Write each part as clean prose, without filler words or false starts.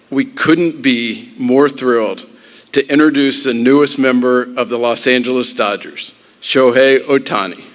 We couldn't be more thrilled to introduce the newest member of the Los Angeles Dodgers, Shohei Ohtani.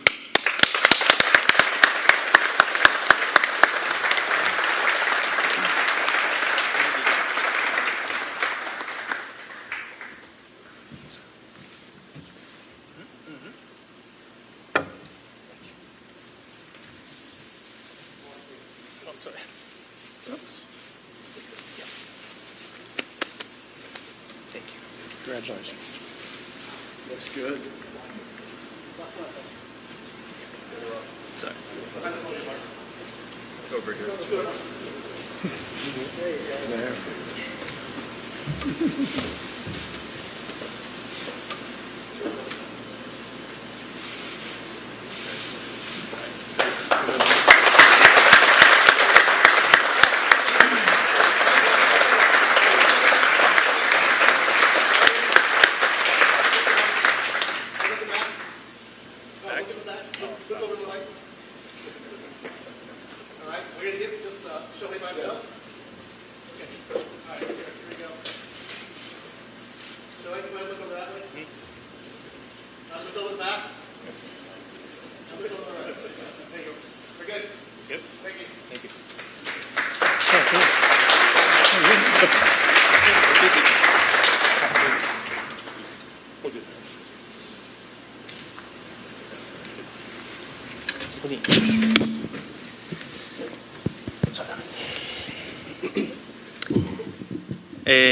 Congratulations. Looks good. Sorry. Over here. There.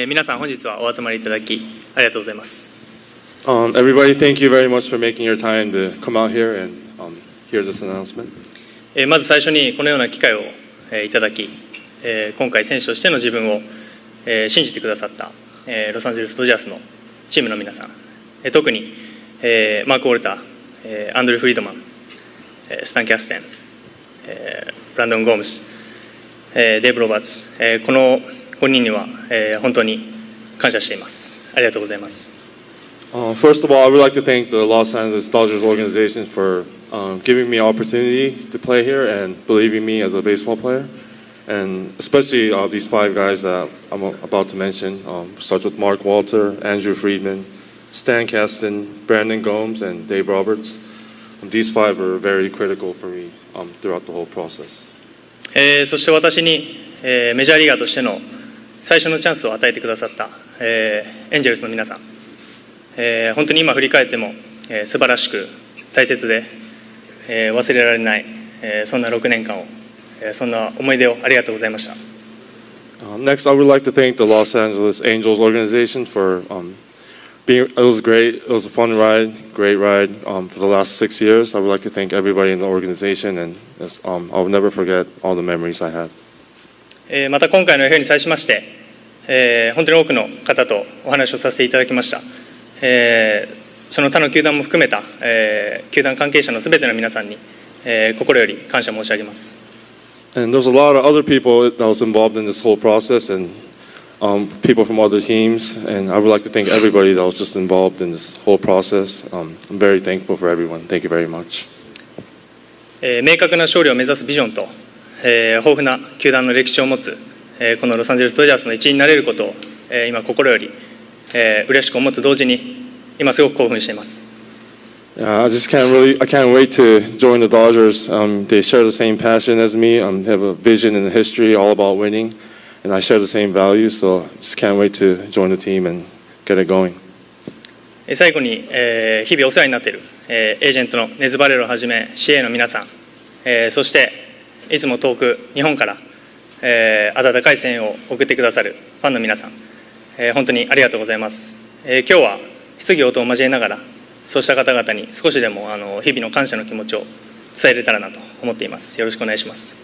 皆さん本日はお集まりいただきありがとうございます。Everybody, thank you very much for making your time to come out here and hear this announcement. まず最初にこのような機会をいただき、今回選手としての自分を信じてくださったロサンゼルスドジャースのチームの皆さん、特にマーク・ウォルター、アンドリュー・フリードマン、スタン・キャステン、ブランドン・ゴームス、デーブ・ロバーツ、この5人には本当に感謝しています。ありがとうございます。First of all, I would like to thank the Los Angeles Dodgers organization for giving me an opportunity to play here and believing me as a baseball player. And especially these 5 guys that I'm about to mention, starts with Mark Walter, Andrew Friedman, Stan Kasten, Brandon Gomes, and Dave Roberts. These 5 were very critical for me throughout the whole process. そして私にメジャーリーガーとしての最初のチャンスを与えてくださったエンジェルスの皆さん、本当に今振り返っても素晴らしく大切で忘れられないそんな6年間をそんな思い出をありがとうございました。Next, I would like to thank the Los Angeles Angels organization for being. It was great. It was a fun ride, great ride for the last 6 years. I would like to thank everybody in the organization, and I'll never forget all the memories I had. また今回の FA に際しまして、本当に多くの方とお話をさせていただきました。その他の球団も含めた、球団関係者のすべての皆さんに、心より感謝申し上げます。And there's a lot of other people that was involved in this whole process, and people from other teams, and I would like to thank everybody that was just involved in this whole process. I'm very thankful for everyone. Thank you very much. 明確な勝利を目指すビジョンと、豊富な球団の歴史を持つ、このロサンゼルスドジャースの一員になれることを、今心より、嬉しく思うと同時に今すごく興奮しています。I can't wait to join the Dodgers. They share the same passion as me. They have a vision and a history all about winning, and I share the same values. So I just can't wait to join the team and get it going. 最後に、日々お世話になっている、エージェントのネズバレロをはじめ CA の皆さん、そしていつも遠く日本から、温かい声援を送ってくださるファンの皆さん、本当にありがとうございます。今日は質疑応答を交えながらそうした方々に少しでも日々の感謝の気持ちを伝えれたらなと思っています。よろしくお願いします。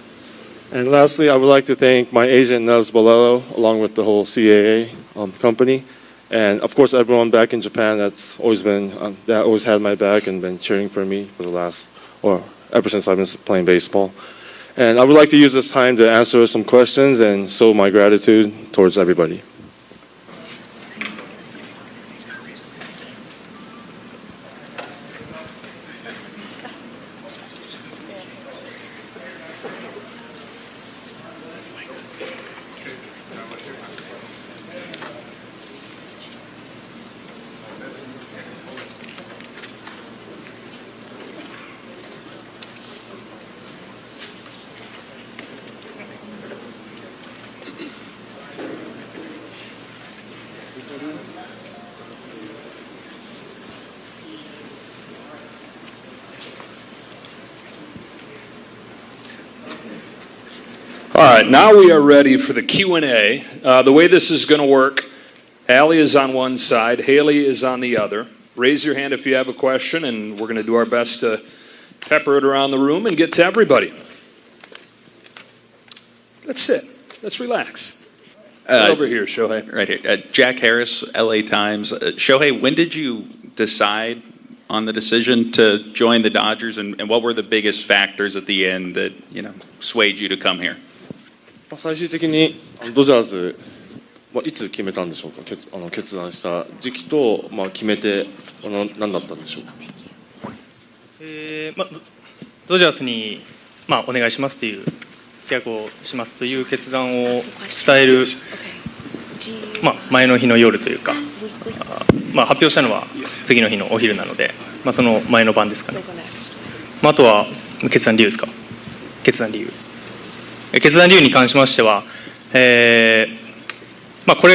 And lastly, I would like to thank my agent Nels Bolello, along with the whole CAA company, and of course everyone back in Japan that's always been that always had my back and been cheering for me for the last or ever since I've been playing baseball. And I would like to use this time to answer some questions and show my gratitude towards everybody. All right, now we are ready for the Q&A. The way this is going to work, Allie is on one side, Haley is on the other. Raise your hand if you have a question, and we're going to do our best to pepper it around the room and get to everybody. Let's sit. Let's relax. Right over here, Shohei. Right here. Jack Harris, LA Times. Shohei, when did you decide on the decision to join the Dodgers, and what were the biggest factors at the end that, swayed you to come here? 最終的にドジャーズはいつ決めたんでしょうか。決断した時期と決めて何だったんでしょうか。ドジャースにお願いしますという契約をしますという決断を伝える前の日の夜というか、発表したのは次の日のお昼なので、その前の晩ですかね。あとは決断理由ですか。決断理由に関しましては、これ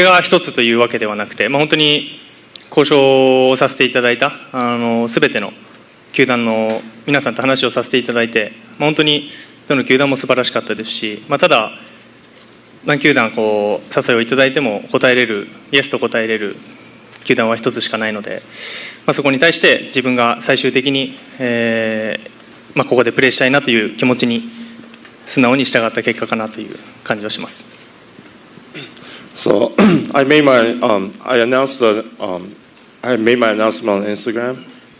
が一つというわけではなくて、本当に交渉をさせていただいたすべての球団の皆さんと話をさせていただいて、本当にどの球団も素晴らしかったですし、ただ何球団お誘いをいただいてもイエスと答えれる球団は一つしかないので、そこに対して自分が最終的に、ここでプレーしたいなという気持ちに素直に従った結果かなという感じはします。So I made my I made my announcement on Instagram,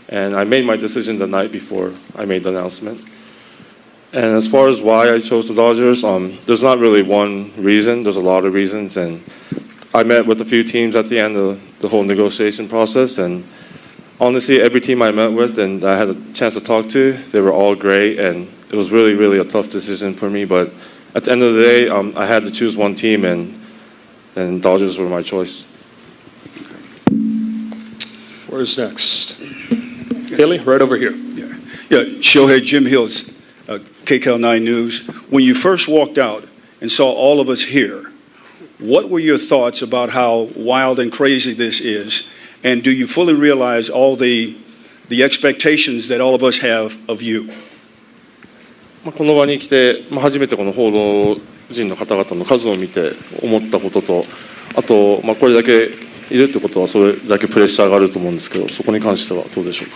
and I made my decision the night before I made the announcement. And as far as why I chose the Dodgers, there's not really one reason. There's a lot of reasons, and I met with a few teams at the end of the whole negotiation process, and honestly, every team I met with and I had a chance to talk to, they were all great, and it was really, really a tough decision for me. But at the end of the day, I had to choose one team, and Dodgers were my choice. Where's next? Haley, right over here. Yeah, Shohei, Jim Hills, KCAL 9 News. When you first walked out and saw all of us here, what were your thoughts about how wild and crazy this is? And do you fully realize all the expectations that all of us have of you? この場に来て、初めてこの報道陣の方々の数を見て思ったことと、あと、これだけいるってことはそれだけプレッシャーがあると思うんですけど、そこに関してはどうでしょう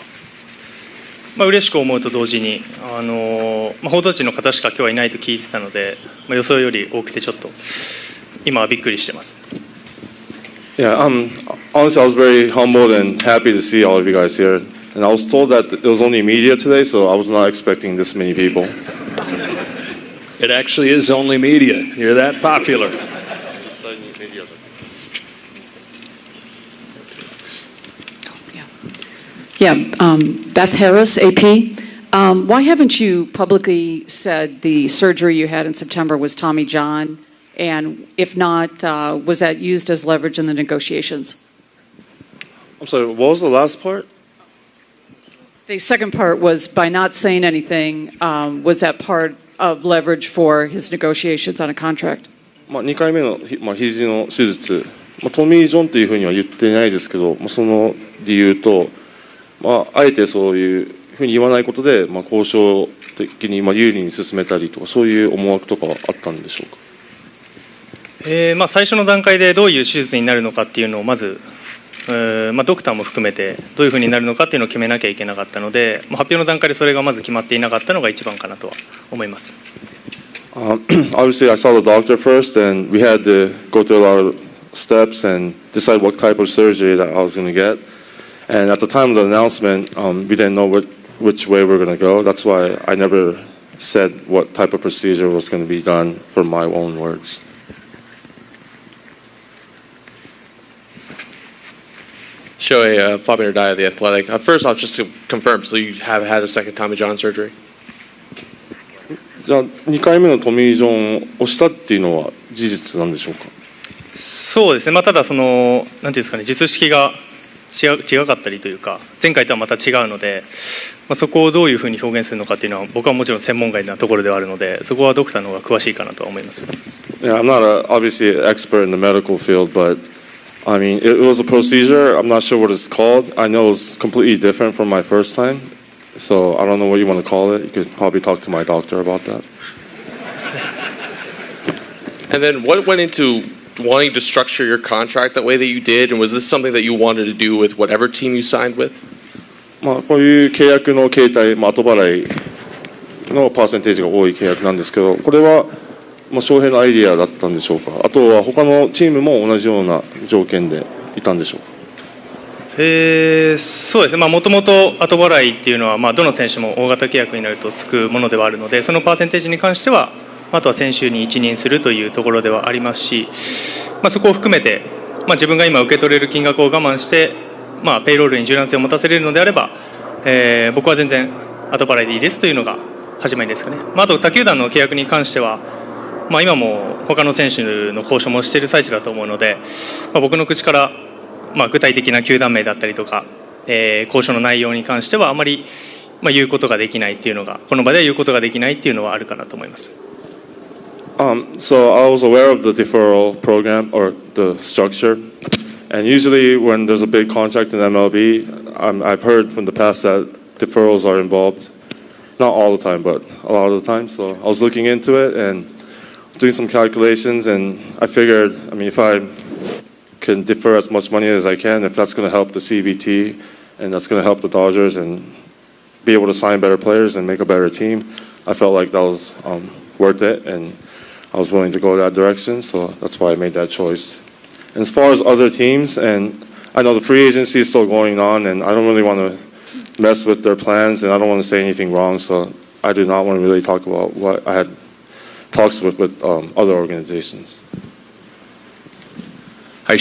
か。嬉しく思うと同時に、報道陣の方しか今日はいないと聞いてたので、予想より多くてちょっと今はびっくりしてます。Yeah, honestly, I was very humbled and happy to see all of you guys here. And I was told that it was only media today, so I was not expecting this many people. It actually is only media. You're that popular. Yeah, Beth Harris, AP. Why haven't you publicly said the surgery you had in September was Tommy John? And if not, was that used as leverage in the negotiations? I'm sorry, what was the last part? The second part was by not saying anything, was that part of leverage for his negotiations on a contract? 2回目の肘の手術、トミー・ジョンというふうには言ってないですけど、その理由と、あえてそういうふうに言わないことで、交渉的に有利に進めたりとか、そういう思惑とかはあったんでしょうか。最初の段階でどういう手術になるのかっていうのをまず、ドクターも含めてどういうふうになるのかっていうのを決めなきゃいけなかったので、発表の段階でそれがまず決まっていなかったのが一番かなとは思います。Obviously, I saw the doctor first, and we had to go through a lot of steps and decide what type of surgery that I was going to get. And at the time of the announcement, we didn't know which way we were going to go. That's why I never said what type of procedure was going to be done from my own words. Shohei, Fabio Dai of The Athletic. First off, just to confirm, so you have had a second Tommy John surgery? じゃあ2回目のトミー・ジョンをしたっていうのは事実なんでしょうか。そうですね、ただなんていうんですかね、術式が違かったりというか、前回とはまた違うので、そこをどういうふうに表現するのかっていうのは僕はもちろん専門外なところではあるので、そこはドクターの方が詳しいかなとは思います。Yeah, I'm not obviously an expert in the medical field, but I mean, it was a procedure. I'm not sure what it's called. I know it's completely different from my first time. So I don't know what you want to call it. You could probably talk to my doctor about that. And then what went into wanting to structure your contract that way that you did, and was this something that you wanted to do with whatever team you signed with? こういう契約の形態、後払いのパーセンテージが多い契約なんですけど、これは翔平のアイディアだったんでしょうか。あとは他のチームも同じような条件でいたんでしょうか。そうですね、もともと後払いっていうのは、どの選手も大型契約になるとつくものではあるので、そのパーセンテージに関しては、あとは選手に一任するというところではありますし、そこを含めて、自分が今受け取れる金額を我慢して、ペイロールに柔軟性を持たせれるのであれば、僕は全然後払いでいいですというのが始まりですかね。あと他球団の契約に関しては、今も他の選手の交渉もしている最中だと思うので、僕の口から、具体的な球団名だったりとか、交渉の内容に関してはあまり、言うことができないっていうのが、この場では言うことができないっていうのはあるかなと思います。So I was aware of the deferral program or the structure, and usually when there's a big contract in MLB, I've heard from the past that deferrals are involved. Not all the time, but a lot of the time. So I was looking into it and doing some calculations, and I figured, if I can defer as much money as I can, if that's going to help the CBT and that's going to help the Dodgers and be able to sign better players and make a better team, I felt like that was worth it, and I was willing to go that direction, so that's why I made that choice. And as far as other teams, and I know the free agency is still going on, and I don't really want to mess with their plans, and I don't want to say anything wrong, so I do not want to really talk about what I had talks with other organizations. Hi,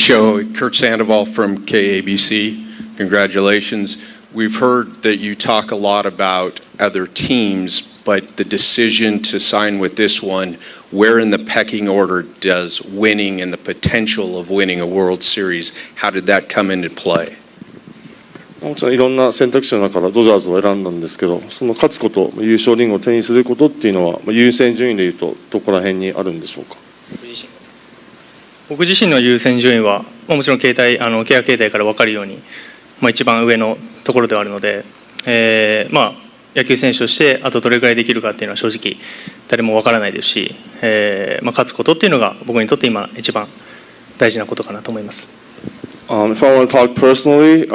Kurt Sandoval from KABC. Congratulations. We've heard that you talk a lot about other teams, but the decision to sign with this one, where in the pecking order does winning and the potential of winning a World Series, how did that come into play? もちろんいろんな選択肢の中からドジャーズを選んだんですけど、その勝つこと、優勝リングを手にすることっていうのは優先順位でいうとどこら辺にあるんでしょうか。僕自身の優先順位は、もちろん契約形態から分かるように、一番上のところではあるので、野球選手としてあとどれくらいできるかっていうのは正直誰も分からないですし、勝つことっていうのが僕にとって今一番大事なことかなと思います。If I want to talk personally,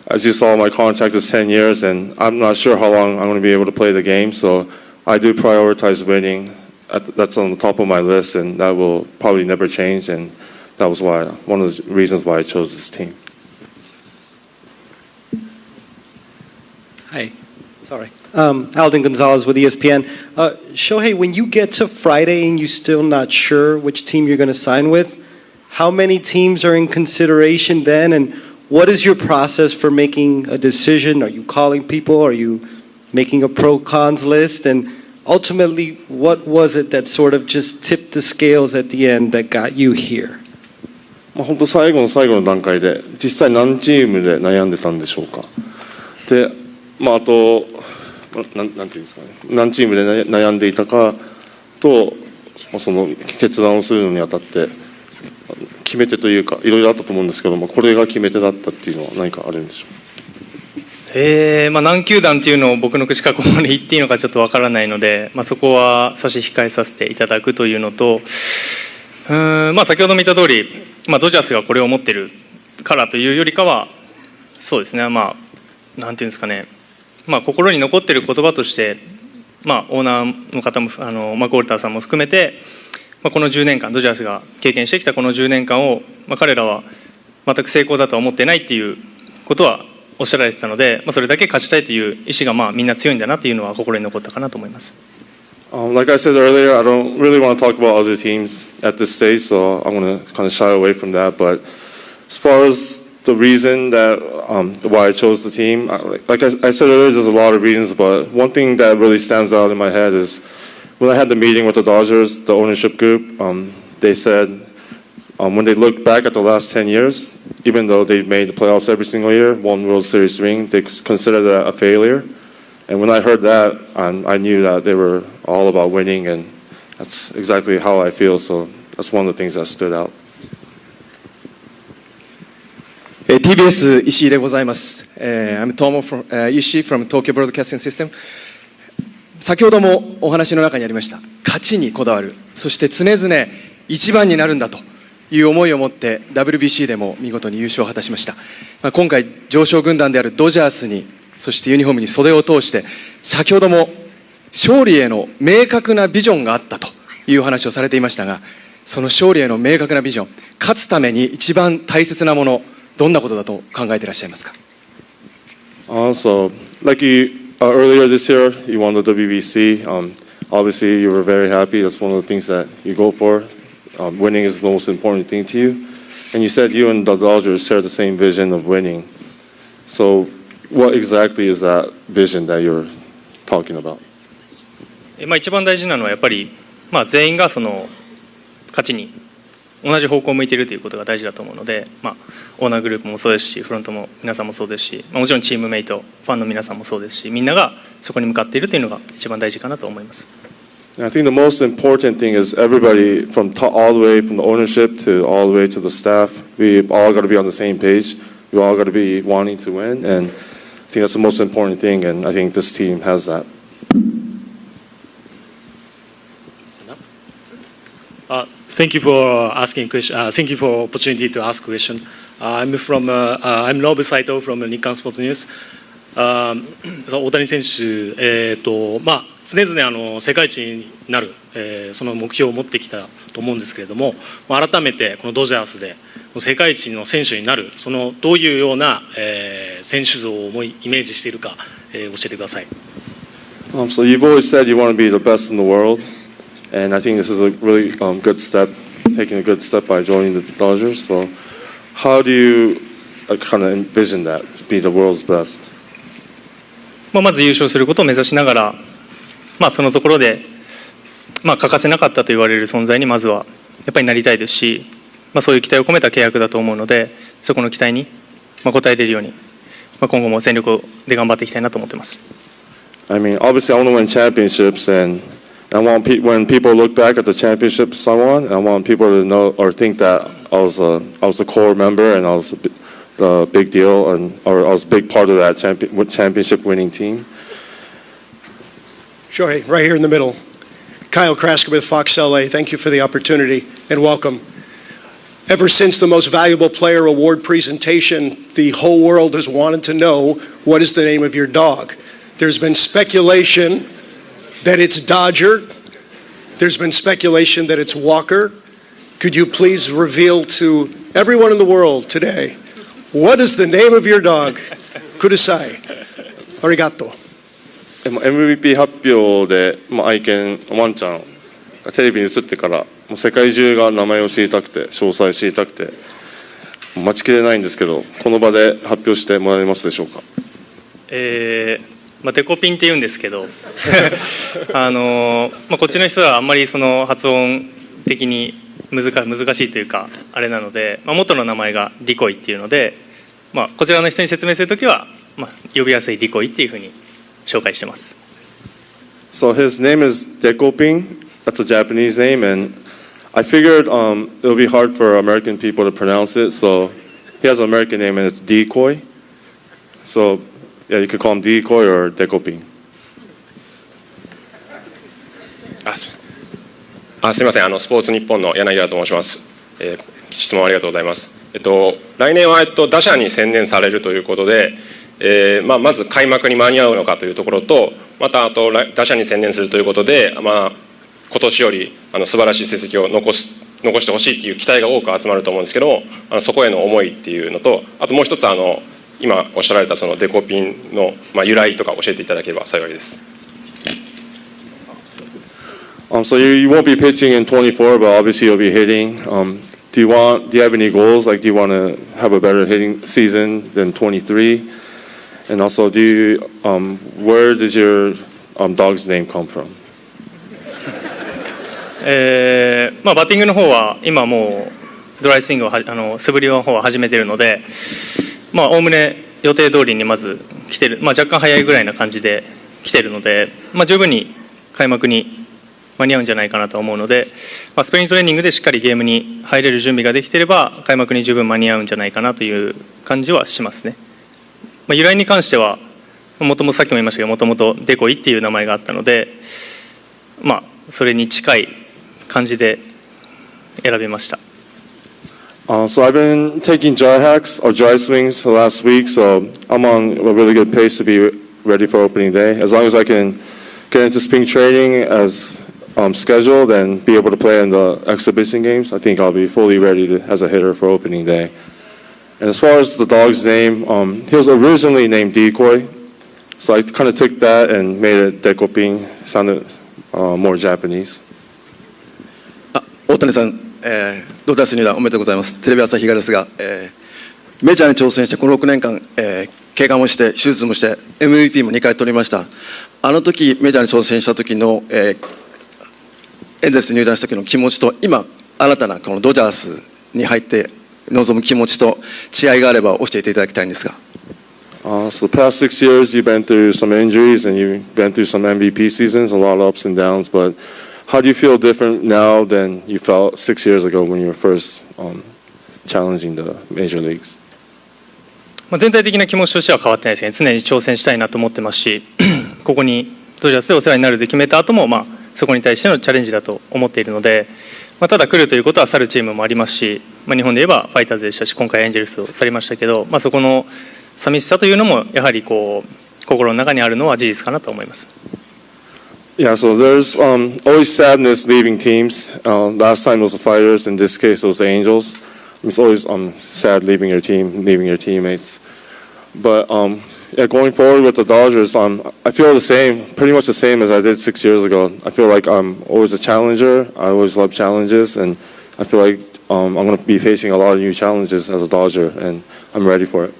as you saw, my contract is 10 years, and I'm not sure how long I'm going to be able to play the game, so I do prioritize winning. That's on the top of my list, and that will probably never change, and that was one of the reasons why I chose this team. Hi. Sorry. Alden Gonzalez with ESPN. Shohei, when you get to Friday and you're still not sure which team you're going to sign with, how many teams are in consideration then, and what is your process for making a decision? Are you calling people? Are you making a pro-cons list? And ultimately, what was it that sort of just tipped the scales at the end that got you here? 本当最後の最後の段階で実際何チームで悩んでたんでしょうか。で、あとなんていうんですかね、何チームで悩んでいたかと、その決断をするのにあたって決め手というかいろいろあったと思うんですけども、これが決め手だったっていうのは何かあるんでしょうか。何球団っていうのを僕の口からここまで言っていいのかちょっとわからないので、そこは差し控えさせていただくというのと、先ほども言った通り、ドジャースがこれを持ってるからというよりかは、そうですね、なんていうんですかね、心に残っている言葉として、オーナーの方もマクオルターさんも含めて、この10年間ドジャースが経験してきたこの10年間を、彼らは全く成功だとは思ってないっていうことはおっしゃられてたので、それだけ勝ちたいという意思がみんな強いんだなというのは心に残ったかなと思います。Like I said earlier, I don't really want to talk about other teams at this stage, so I'm going to kind of shy away from that. But as far as the reason that why I chose the team, like I said earlier, there's a lot of reasons, but one thing that really stands out in my head is when I had the meeting with the Dodgers, the ownership group, they said when they look back at the last 10 years, even though they've made the playoffs every single year, one World Series ring, they consider that a failure. And when I heard that, I knew that they were all about winning, and that's exactly how I feel, so that's one of the things that stood out. TBS 石井でございます。I'm Tomo from 石井 from Tokyo Broadcasting System。先ほどもお話の中にありました勝ちにこだわる、そして常々一番になるんだという思いを持って WBC でも見事に優勝を果たしました。今回常勝軍団であるドジャースに、そしてユニフォームに袖を通して、先ほども勝利への明確なビジョンがあったという話をされていましたが、その勝利への明確なビジョン、勝つために一番大切なもの、どんなことだと考えていらっしゃいますか？ So, like earlier this year, you won the WBC. Obviously, you were very happy. That's one of the things that you go for. Winning is the most important thing to you. And you said you and the Dodgers share the same vision of winning. So, what exactly is that vision that you're talking about? 一番大事なのはやっぱり、全員がその勝ちに同じ方向を向いているということが大事だと思うので、オーナーグループもそうですし、フロントも皆さんもそうですし、もちろんチームメイト、ファンの皆さんもそうですし、みんながそこに向かっているというのが一番大事かなと思います。I think the most important thing is everybody from all the way from the ownership to all the way to the staff, we all got to be on the same page. We all got to be wanting to win, and I think that's the most important thing, and I think this team has that. Thank you for asking question. Thank you for opportunity to ask question. I'm Nobu Saito from Nikkan Sports News. 大谷選手、常々世界一になる、その目標を持ってきたと思うんですけれども、改めてこのドジャースで世界一の選手になる、そのどういうような、選手像をイメージしているか、教えてください。So you've always said you want to be the best in the world, and I think this is a really good step, taking a good step by joining the Dodgers. So how do you kind of envision that to be the world's best? まず優勝することを目指しながら、そのところで、欠かせなかったと言われる存在にまずはやっぱりなりたいですし、そういう期待を込めた契約だと思うので、そこの期待に応えれるように、今後も全力で頑張っていきたいなと思っています。I mean, obviously, I want to win championships, and I want when people look back at the championships I won, I want people to know or think that I was a core member and I was the big deal, or I was a big part of that championship winning team. Shohei, right here in the middle. Kyle Krasker with Fox LA. Thank you for the opportunity and welcome. Ever since the Most Valuable Player Award presentation, the whole world has wanted to know what is the name of your dog. There's been speculation that it's Dodger. There's been speculation that it's Walker. Could you please reveal to everyone in the world today, what is the name of your dog? Kudasai. Arigato. MVP 発表で、愛犬ワンちゃんがテレビに映ってから、世界中が名前を知りたくて、詳細知りたくて、待ちきれないんですけど、この場で発表してもらえますでしょうか。デコピンって言うんですけどこっちの人はあんまりその発音的に難しいというかあれなので、元の名前がディコイっていうので、こちらの人に説明するときは、呼びやすいディコイっていうふうに紹介してます。So his name is Dekoping. That's a Japanese name, and I figured it'll be hard for American people to pronounce it. So he has an American name, and it's Decoy. So yeah, you could call him Decoy or Dekoping. すみません、スポーツ日本の柳原と申します。質問ありがとうございます。来年は打者に専念されるということで、まず開幕に間に合うのかというところと、また打者に専念するということで、今年より素晴らしい成績を残してほしいという期待が多く集まると思うんですけども、そこへの思いっていうのと、あともう一つ今おっしゃられたそのデコピンの由来とか教えていただければ幸いです。So you won't be pitching in 24, but obviously you'll be hitting. Do you have any goals? Like, do you want to have a better hitting season than 23? And also, where does your dog's name come from? バッティングの方は今もうドライスイングを素振りの方は始めているので、おおむね予定通りにまず来てる、若干早いぐらいな感じで来てるので、十分に開幕に間に合うんじゃないかなと思うので、スプリングトレーニングでしっかりゲームに入れる準備ができていれば開幕に十分間に合うんじゃないかなという感じはしますね。由来に関してはもともとさっきも言いましたけど、もともとデコイっていう名前があったので、それに近い感じで選びました。So I've been taking dry hacks or dry swings the last week, so I'm on a really good pace to be ready for opening day. As long as I can get into spring training as scheduled and be able to play in the exhibition games, I think I'll be fully ready as a hitter for opening day. And as far as the dog's name, he was originally named Decoy, so I kind of took that and made it Dekoping, sounded more Japanese. 大谷さん、ドジャース入団おめでとうございます。テレビ朝日がですが、メジャーに挑戦してこの6年間、怪我もして手術もして MVP も2回取りました。あの時メジャーに挑戦した時の、エンゼルスに入団した時の気持ちと今新たなこのドジャースに入って望む気持ちと違いがあれば教えていただきたいんですが。So the past 6 years, you've been through some injuries and you've been through some MVP seasons, a lot of ups and downs. But how do you feel different now than you felt 6 years ago when you were first challenging the major leagues? 全体的な気持ちとしては変わってないですね。常に挑戦したいなと思ってますし、ここにドジャースでお世話になると決めた後も、そこに対してのチャレンジだと思っているので、ただ来るということは去るチームもありますし、日本で言えばファイターズでしたし、今回エンジェルスを去りましたけど、そこの寂しさというのもやはり心の中にあるのは事実かなと思います。Yeah, so there's always sadness leaving teams. Last time it was the Fighters, in this case it was the Angels. It's always sad leaving your team, leaving your teammates. But going forward with the Dodgers, I feel the same, pretty much the same as I did 6 years ago. I feel like I'm always a challenger. I always love challenges, and I feel like I'm going to be facing a lot of new challenges as a Dodger, and I'm ready for it.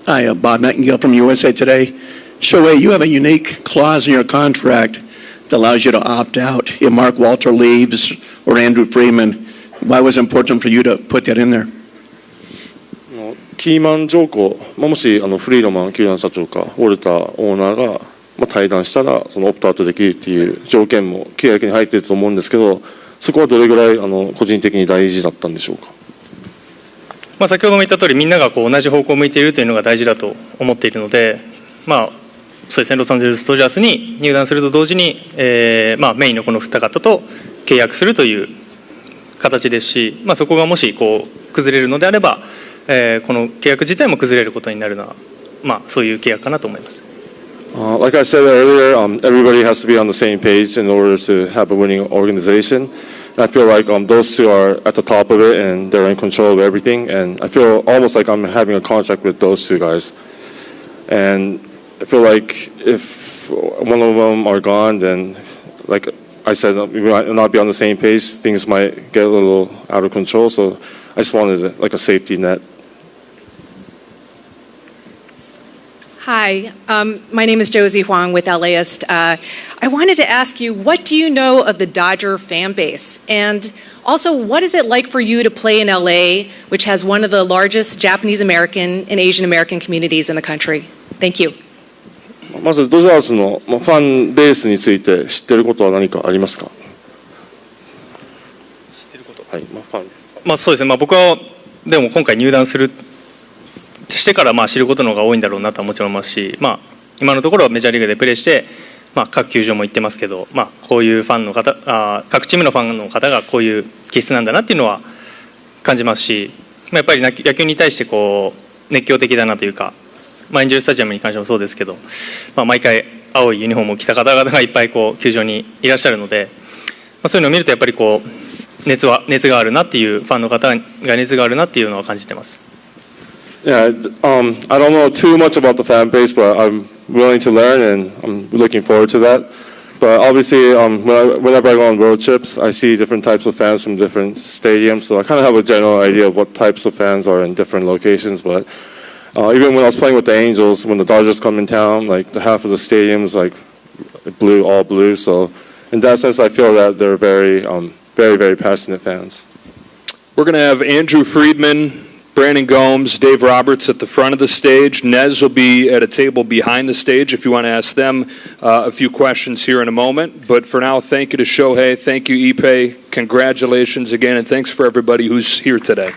Hi, Bob Nightingale from USA Today. Shohei, you have a unique clause in your contract that allows you to opt out if Mark Walter leaves or Andrew Friedman. Why was it important for you to put that in there? キーマン条項、もしフリードマン球団社長かウォルターオーナーが退団したらそのオプトアウトできるっていう条件も契約に入っていると思うんですけど、そこはどれぐらい個人的に大事だったんでしょうか。先ほども言った通り、みんなが同じ方向を向いているというのが大事だと思っているので、そうですね、ロサンゼルスドジャースに入団すると同時に、メインのこの二方と契約するという形ですし、そこがもし崩れるのであれば、この契約自体も崩れることになるのは、そういう契約かなと思います。Like I said earlier, everybody has to be on the same page in order to have a winning organization. And I feel like those two are at the top of it and they're in control of everything. And I feel almost like I'm having a contract with those two guys. And I feel like if one of them are gone, then like I said, we might not be on the same page. Things might get a little out of control. So I just wanted like a safety net. Hi, my name is Josie Huang with LAist. I wanted to ask you, what do you know of the Dodger fan base? And also, what is it like for you to play in LA, which has one of the largest Japanese American and Asian American communities in the country? Thank you. まずドジャースのファンベースについて知っていることは何かありますか。知っていること。はい、ファン。そうですね。僕はでも今回入団してから知ることの方が多いんだろうなとはもちろん思いますし、今のところはメジャーリーグでプレーして、各球場も行ってますけど、こういうファンの方、各チームのファンの方がこういう気質なんだなっていうのは感じますし、やっぱり野球に対して熱狂的だなというか、エンジェルスタジアムに関してもそうですけど、毎回青いユニフォームを着た方々がいっぱい球場にいらっしゃるので、そういうのを見るとやっぱり熱があるなっていうファンの方が熱があるなっていうのは感じてます。Yeah, I don't know too much about the fan base, but I'm willing to learn and I'm looking forward to that. But obviously, whenever I go on road trips, I see different types of fans from different stadiums, so I kind of have a general idea of what types of fans are in different locations. But even when I was playing with the Angels, when the Dodgers come in town, like the half of the stadium's like blue, all blue. So in that sense, I feel that they're very, very passionate fans. We're going to have Andrew Friedman, Brandon Gomes, Dave Roberts at the front of the stage. Nez will be at a table behind the stage if you want to ask them a few questions here in a moment. But for now, thank you to Shohei. Thank you, Ippei. Congratulations again, and thanks for everybody who's here today.